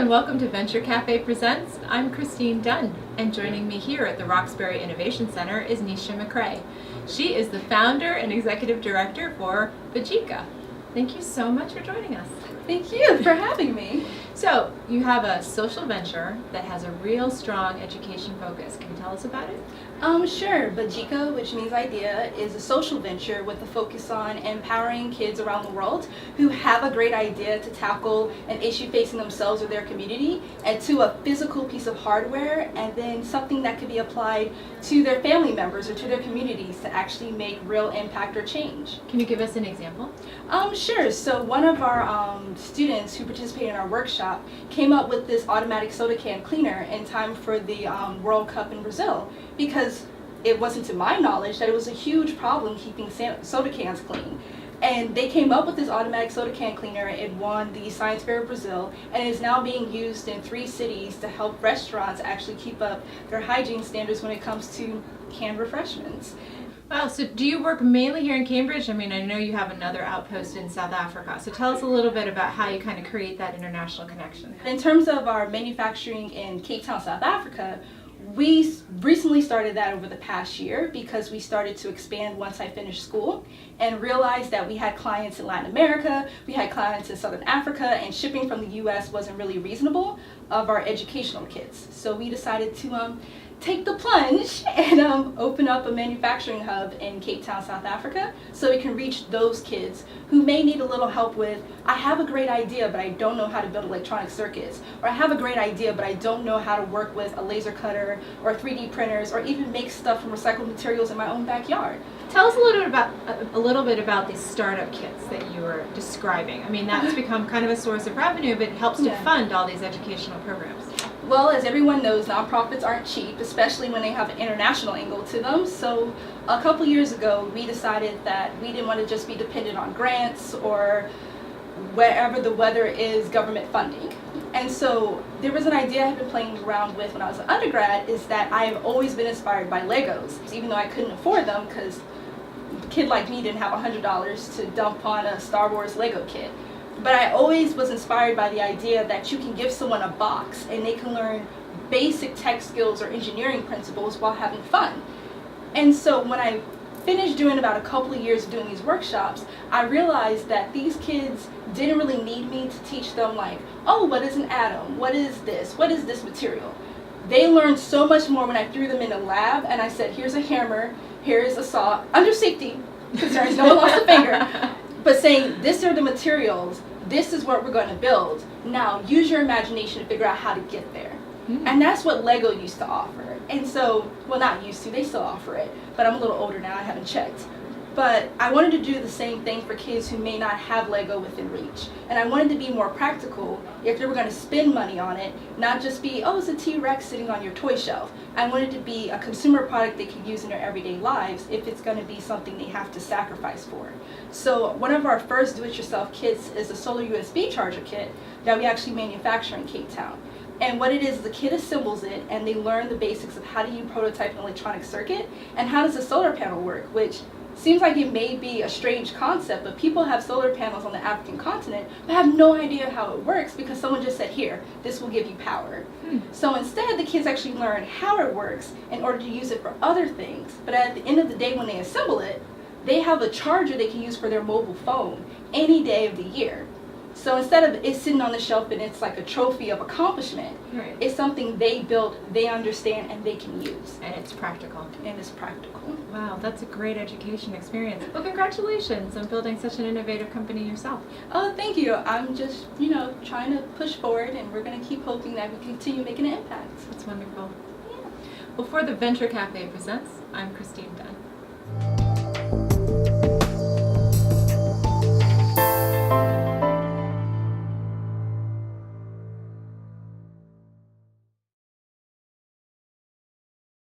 and welcome to Venture Cafe Presents. I'm Christine Dunn, and joining me here at the Roxbury Innovation Center is Netia McCray. She is the founder and executive director for Mbadika. Thank you so much for joining us. Thank you for having me. So, you have a social venture that has a real strong education focus. Can you tell us about it? Sure. Mbadika, which means idea, is a social venture with a focus on empowering kids around the world who have a great idea to tackle an issue facing themselves or their community and to a physical piece of hardware, and then something that could be applied to their family members or to their communities to actually make real impact or change. Can you give us an example? Sure. So one of our students who participated in our workshop came up with this automatic soda can cleaner in time for the World Cup in Brazil, because it wasn't to my knowledge that it was a huge problem keeping soda cans clean. And they came up with this automatic soda can cleaner. It won the Science Fair of Brazil and is now being used in 3 cities to help restaurants actually keep up their hygiene standards when it comes to canned refreshments. Wow, so do you work mainly here in Cambridge? I mean, I know you have another outpost in South Africa. So tell us a little bit about how you kind of create that international connection. In terms of our manufacturing in Cape Town, South Africa, we recently started that over the past year because we started to expand once I finished school and realized that we had clients in Latin America, we had clients in Southern Africa, and shipping from the US wasn't really reasonable of our educational kits. So we decided to take the plunge and open up a manufacturing hub in Cape Town, South Africa, so we can reach those kids who may need a little help with, I have a great idea, but I don't know how to build electronic circuits, or I have a great idea, but I don't know how to work with a laser cutter or 3D printers, or even make stuff from recycled materials in my own backyard. Tell us a little bit about these startup kits that you were describing. I mean, that's become kind of a source of revenue, but it helps to fund all these educational programs. Well, as everyone knows, nonprofits aren't cheap, especially when they have an international angle to them. So a couple years ago, we decided that we didn't want to just be dependent on grants or wherever the weather is government funding. And so there was an idea I had been playing around with when I was an undergrad, is that I have always been inspired by Legos, even though I couldn't afford them because a kid like me didn't have $100 to dump on a Star Wars Lego kit. But I always was inspired by the idea that you can give someone a box and they can learn basic tech skills or engineering principles while having fun. And so when I finished doing about a couple of years of doing these workshops, I realized that these kids didn't really need me to teach them, like, oh, what is an atom? What is this? What is this material? They learned so much more when I threw them in a lab and I said, here's a hammer, here's a saw, under safety concerns, no one lost a finger. But saying, these are the materials, this is what we're going to build. Now, use your imagination to figure out how to get there. And that's what Lego used to offer. And so, well, not used to, they still offer it. But I'm a little older now, I haven't checked. But I wanted to do the same thing for kids who may not have Lego within reach. And I wanted to be more practical if they were going to spend money on it, not just be, oh, it's a T-Rex sitting on your toy shelf. I wanted to be a consumer product they could use in their everyday lives if it's going to be something they have to sacrifice for. So one of our first do-it-yourself kits is a solar USB charger kit that we actually manufacture in Cape Town. And what it is, the kid assembles it and they learn the basics of how do you prototype an electronic circuit and how does a solar panel work, which seems like it may be a strange concept, but people have solar panels on the African continent but have no idea how it works because someone just said, here, this will give you power. So instead, the kids actually learn how it works in order to use it for other things. But at the end of the day, when they assemble it, they have a charger they can use for their mobile phone any day of the year. So instead of it sitting on the shelf and it's like a trophy of accomplishment, it's something they built, they understand, and they can use. And it's practical. And it's practical. Wow, that's a great education experience. Well, congratulations on building such an innovative company yourself. Oh, thank you. I'm just, trying to push forward, and we're going to keep hoping that we continue making an impact. That's wonderful. Well, for the Venture Cafe Presents, I'm Christine Dunn.